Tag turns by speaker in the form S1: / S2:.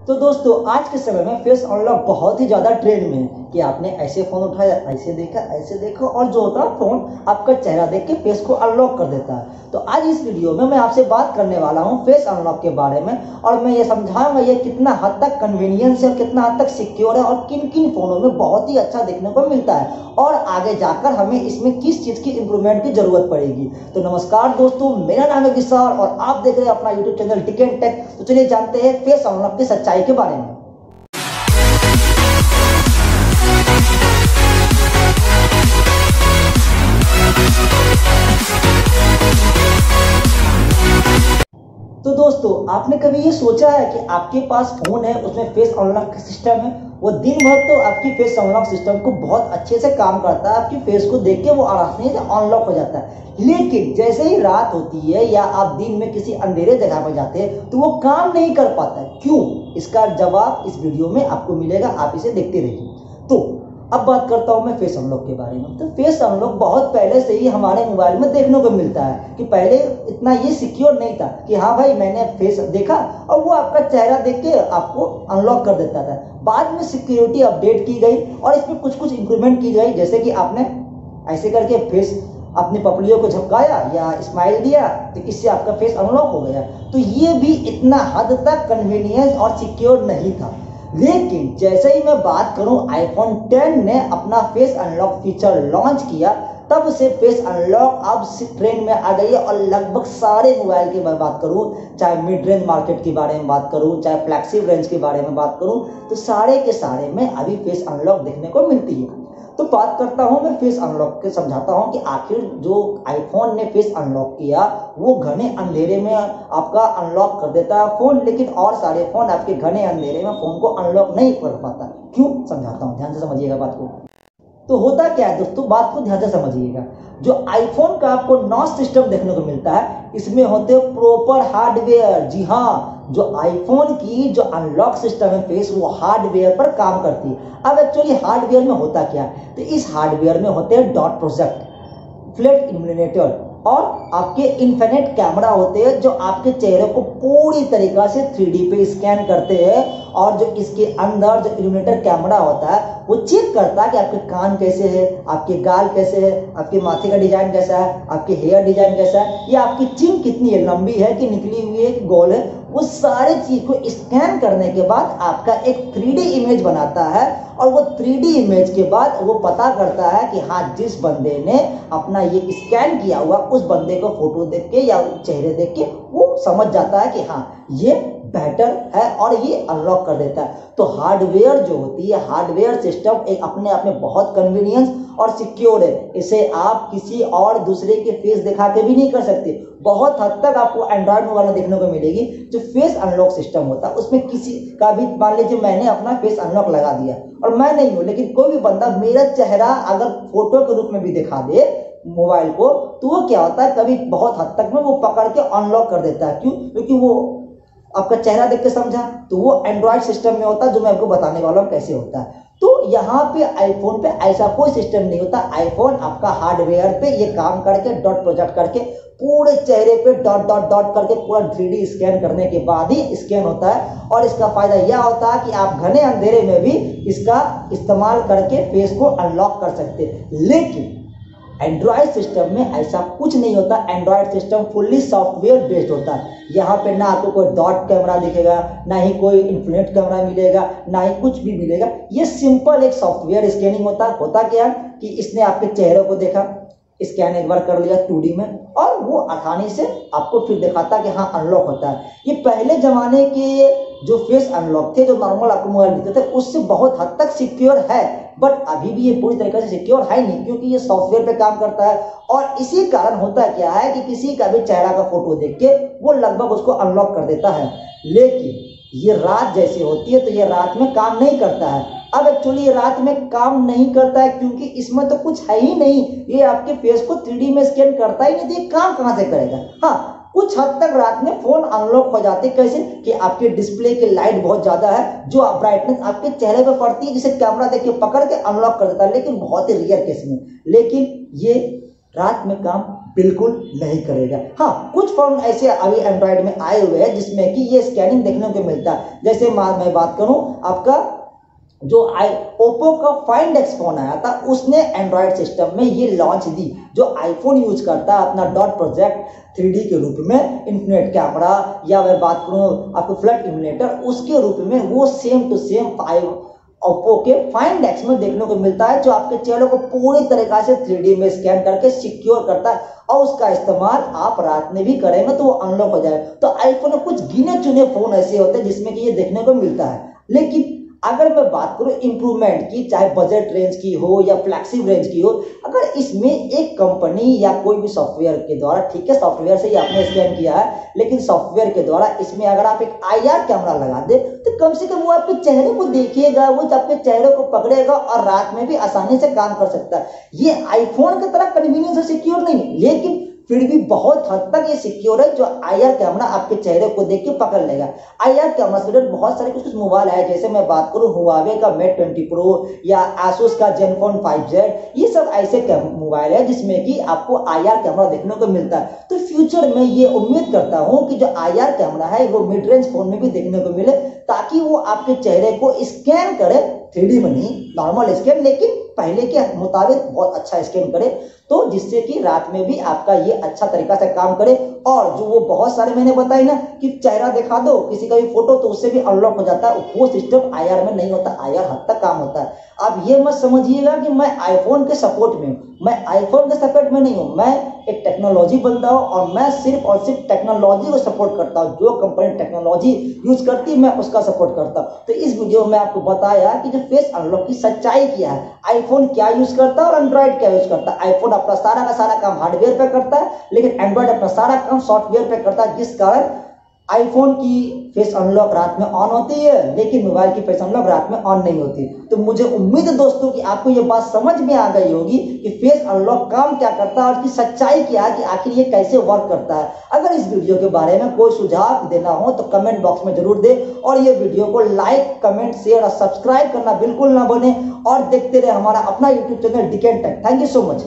S1: तो दोस्तों आज के समय में फेस अनलॉक बहुत ही ज़्यादा ट्रेंड में है कि आपने ऐसे फ़ोन उठाया, ऐसे देखा और जो होता है फ़ोन आपका चेहरा देख के फेस को अनलॉक कर देता है। तो आज इस वीडियो में मैं आपसे बात करने वाला हूं फेस अनलॉक के बारे में और मैं ये समझाऊंगा ये कितना हद तक कन्वीनियंस है और कितना हद तक सिक्योर है और किन किन फ़ोनों में बहुत ही अच्छा देखने को मिलता है और आगे जाकर हमें इसमें किस चीज़ की इंप्रूवमेंट की ज़रूरत पड़ेगी। तो नमस्कार दोस्तों, मेरा नाम है विशाल और आप देख रहे हैं अपना YouTube channel Tech and Tech. तो चलिए जानते हैं फेस अनलॉक की सच्चाई के बारे में। तो दोस्तों आपने कभी ये सोचा है कि आपके पास फोन है उसमें फेस अनलॉक सिस्टम है, वो दिन भर तो आपकी फेस अनलॉक सिस्टम को बहुत अच्छे से काम करता है, आपकी फेस को देख के वो आसानी से अनलॉक हो जाता है। लेकिन जैसे ही रात होती है या आप दिन में किसी अंधेरे जगह पर जाते हैं तो वो काम नहीं कर पाता है। क्यों? इसका जवाब इस वीडियो में आपको मिलेगा, आप इसे देखते रहिए। तो अब बात करता हूं मैं फेस अनलॉक के बारे में। तो फेस अनलॉक बहुत पहले से ही हमारे मोबाइल में देखने को मिलता है कि पहले इतना ये सिक्योर नहीं था कि हाँ भाई मैंने फेस देखा और वो आपका चेहरा देख के आपको अनलॉक कर देता था। बाद में सिक्योरिटी अपडेट की गई और इसमें कुछ इंप्रूवमेंट की गई, जैसे कि आपने ऐसे करके फेस अपनी पपलियों को झपकाया या स्माइल दिया तो इससे आपका फेस अनलॉक हो गया। तो ये भी इतना हद तक कन्वीनियंस और सिक्योर नहीं था। लेकिन जैसे ही मैं बात करूं आईफोन 10 ने अपना फेस अनलॉक फीचर लॉन्च किया, तब से फेस अनलॉक अब ट्रेंड में आ गई है और लगभग सारे मोबाइल की मैं बात करूं, चाहे मिड रेंज मार्केट के बारे में बात करूं, चाहे फ्लैगशिप रेंज के बारे में बात करूं, तो सारे के सारे में अभी फेस अनलॉक देखने को मिलती है। तो बात करता हूं मैं फेस अनलॉक के, समझाता हूं कि आखिर जो आईफोन ने फेस अनलॉक किया वो घने अंधेरे में आपका अनलॉक कर देता है फोन, लेकिन और सारे फोन आपके घने अंधेरे में फोन को अनलॉक नहीं कर पाता। क्यों? समझाता हूं, ध्यान से समझिएगा बात को। तो होता क्या है दोस्तों, बात को ध्यान से समझिएगा। जो आईफोन का आपको नॉच सिस्टम देखने को मिलता है इसमें होते प्रॉपर हार्डवेयर। जी हाँ, जो आईफोन की जो अनलॉक सिस्टम है फेस वो हार्डवेयर पर काम करती है। अब एक्चुअली हार्डवेयर में होता क्या है, तो इस हार्डवेयर में होते हैं डॉट प्रोजेक्ट, फ्लैट इल्यूमिनेटर और आपके इन्फिनिट कैमरा होते हैं जो आपके चेहरे को पूरी तरीका से 3D पे स्कैन करते हैं और जो इसके अंदर जो इल्यूमिनेटर कैमरा होता है वो चेक करता है कि आपके कान कैसे है, आपके गाल कैसे है, आपके माथे का डिजाइन कैसा है, आपके हेयर डिजाइन कैसा है, या आपकी चिन कितनी है, लंबी है कि निकली हुई है कि गोल है। वो सारे चीज को स्कैन करने के बाद आपका एक 3D इमेज बनाता है और वो 3D इमेज के बाद वो पता करता है कि हाँ जिस बंदे ने अपना ये स्कैन किया हुआ उस बंदे को फोटो देख के या चेहरे देख के वो समझ जाता है कि हाँ ये बेटर है और ये अनलॉक कर देता है। तो हार्डवेयर जो होती है, हार्डवेयर सिस्टम एक अपने आप में बहुत कन्वीनियंस और सिक्योर है। इसे आप किसी और दूसरे के फेस दिखा के भी नहीं कर सकते। बहुत हद तक आपको एंड्रॉइड मोबाइल में देखने को मिलेगी जो फेस अनलॉक सिस्टम होता है उसमें किसी का भी, मान लीजिए मैंने अपना फेस अनलॉक लगा दिया और मैं नहीं हूं, लेकिन कोई भी बंदा मेरा चेहरा अगर फोटो के रूप में भी दिखा दे मोबाइल को तो वो क्या होता है, कभी बहुत हद तक में वो पकड़ के अनलॉक कर देता है। क्यों? क्योंकि वो आपका चेहरा देख के समझा। तो वो एंड्रॉइड सिस्टम में होता है जो मैं आपको बताने वाला हूँ कैसे होता है। तो यहाँ पे आईफोन पे ऐसा कोई सिस्टम नहीं होता। आईफोन आपका हार्डवेयर पे ये काम करके डॉट प्रोजेक्ट करके पूरे चेहरे पे डॉट डॉट डॉट करके पूरा 3D स्कैन करने के बाद ही स्कैन होता है और इसका फायदा यह होता है कि आप घने अंधेरे में भी इसका इस्तेमाल करके फेस को अनलॉक कर सकते हैं। लेकिन एंड्रॉयड सिस्टम में ऐसा कुछ नहीं होता। Android system fully software based होता है। यहाँ पे ना आपको कोई डॉट कैमरा दिखेगा, ना ही कोई इन्फिनिट कैमरा मिलेगा, ना ही कुछ भी मिलेगा। ये सिंपल एक सॉफ्टवेयर स्कैनिंग होता है। होता क्या है कि इसने आपके चेहरे को देखा, स्कैन एक बार कर लिया 2D में और वो आसानी से आपको फिर दिखाता कि हाँ अनलॉक होता है। ये पहले जमाने के जो फेस अनलॉक थे जो नॉर्मल आपको मोबाइल मिलते थे उससे बहुत हद तक सिक्योर है, बट अभी भी ये पूरी तरीके से सिक्योर है नहीं क्योंकि ये सॉफ्टवेयर पे काम करता है। और इसी कारण होता क्या है कि किसी का भी चेहरा का फोटो देख के वो लगभग उसको अनलॉक कर देता है। लेकिन ये रात जैसी होती है तो ये रात में काम नहीं करता है। अब एक्चुअली ये रात में काम नहीं करता है क्योंकि इसमें तो कुछ है ही नहीं, ये आपके फेस को 3D में स्कैन करता ही नहीं, तो ये काम कहां से करेगा। हाँ, कुछ हद तक रात में फोन अनलॉक हो जाते, कैसे कि आपके डिस्प्ले की लाइट बहुत ज्यादा है जो ब्राइटनेस आपके चेहरे पे पड़ती है जिसे कैमरा देख के पकड़ के अनलॉक कर देता है, लेकिन बहुत ही रेयर केस में। लेकिन ये रात में काम बिल्कुल नहीं करेगा। हाँ, कुछ फोन ऐसे अभी एंड्रॉयड में आए हुए हैं जिसमें कि ये स्कैनिंग देखने को मिलता है। जैसे मैं बात करूं, आपका जो ओप्पो का फाइंड एक्स फोन आया था, उसने एंड्रॉयड सिस्टम में ये लॉन्च दी। जो आईफोन यूज करता है अपना डॉट प्रोजेक्ट 3D के रूप में, इंफिनिट कैमरा, या मैं बात करूं आपको फ्लड इम्यूलेटर, उसके रूप में वो सेम टू सेम ओप्पो के फाइंड एक्स में देखने को मिलता है, जो आपके चेहरे को पूरी तरीका से 3D में स्कैन करके सिक्योर करता है, और उसका इस्तेमाल आप रात में भी करेंगे तो वो अनलॉक हो जाए। तो आईफोन में कुछ गिने चुने फोन ऐसे होते हैं जिसमें कि ये देखने को मिलता है। लेकिन अगर मैं बात करूं इंप्रूवमेंट की, चाहे बजट रेंज की हो या फ्लैक्सिब रेंज की हो, अगर इसमें एक कंपनी या कोई भी सॉफ्टवेयर के द्वारा, ठीक है सॉफ्टवेयर से ही आपने स्कैन किया है, लेकिन सॉफ्टवेयर के द्वारा इसमें अगर आप एक IR कैमरा लगा दे तो कम से कम वो आपके चेहरे को देखिएगा, वो आपके चेहरे को पकड़ेगा और रात में भी आसानी से काम कर सकता है। ये आईफोन की तरह कन्वीनियंस और सिक्योर नहीं, लेकिन फिर भी बहुत हद तक ये सिक्योर है। जो IR कैमरा आपके चेहरे को देख के पकड़ लेगा। IR कैमरा से बहुत सारे कुछ मोबाइल है, जैसे मैं बात करूं हुआवे का मेट 20 प्रो या आसूस का जेनफोन 5Z, ये सब ऐसे मोबाइल है जिसमें कि आपको IR कैमरा देखने को मिलता है। तो फ्यूचर में ये उम्मीद करता हूं कि जो IR कैमरा है वो मिड रेंज फोन में भी देखने को मिले, ताकि वो आपके चेहरे को स्कैन करे, 3D में नहीं, नॉर्मल स्कैन, लेकिन पहले के मुताबिक बहुत अच्छा स्कैन करे, तो जिससे कि रात में भी आपका ये अच्छा तरीका से काम करे। और जो वो बहुत सारे मैंने बताई ना कि चेहरा दिखा दो किसी का भी फोटो तो उससे भी अनलॉक हो जाता है, वो सिस्टम IR में नहीं होता, IR हद तक काम होता है। अब ये मत समझिएगा कि मैं आईफोन के सपोर्ट में हूँ, मैं आईफोन के सपोर्ट में नहीं हूँ, मैं एक टेक्नोलॉजी बंदा हूँ और मैं सिर्फ और सिर्फ टेक्नोलॉजी को सपोर्ट करता हूँ। जो कंपनी टेक्नोलॉजी यूज करती है मैं उसका सपोर्ट करता हूँ। तो इस वीडियो में आपको बताया कि जो फेस अनलॉक की सच्चाई क्या है, आईफोन क्या यूज करता है और एंड्रॉइड क्या यूज करता है। आईफोन अपना सारा का सारा काम हार्डवेयर पे करता है, लेकिन एंड्रॉइड अपना सारा काम सॉफ्टवेयर पे करता है, जिस कारण आईफोन की फेस अनलॉक रात में ऑन होती है, लेकिन मोबाइल की फेस अनलॉक रात में ऑन नहीं होती। तो मुझे उम्मीद है दोस्तों कि आपको ये बात समझ में आ गई होगी कि फेस अनलॉक काम क्या करता है और इसकी सच्चाई क्या है, कि आखिर ये कैसे वर्क करता है। अगर इस वीडियो के बारे में कोई सुझाव देना हो तो कमेंट बॉक्स में जरूर दे, और ये वीडियो को लाइक, कमेंट, शेयर और सब्सक्राइब करना बिल्कुल ना भूलें, और देखते रहे हमारा अपना यूट्यूब चैनल डिकेन tech. Thank you so much.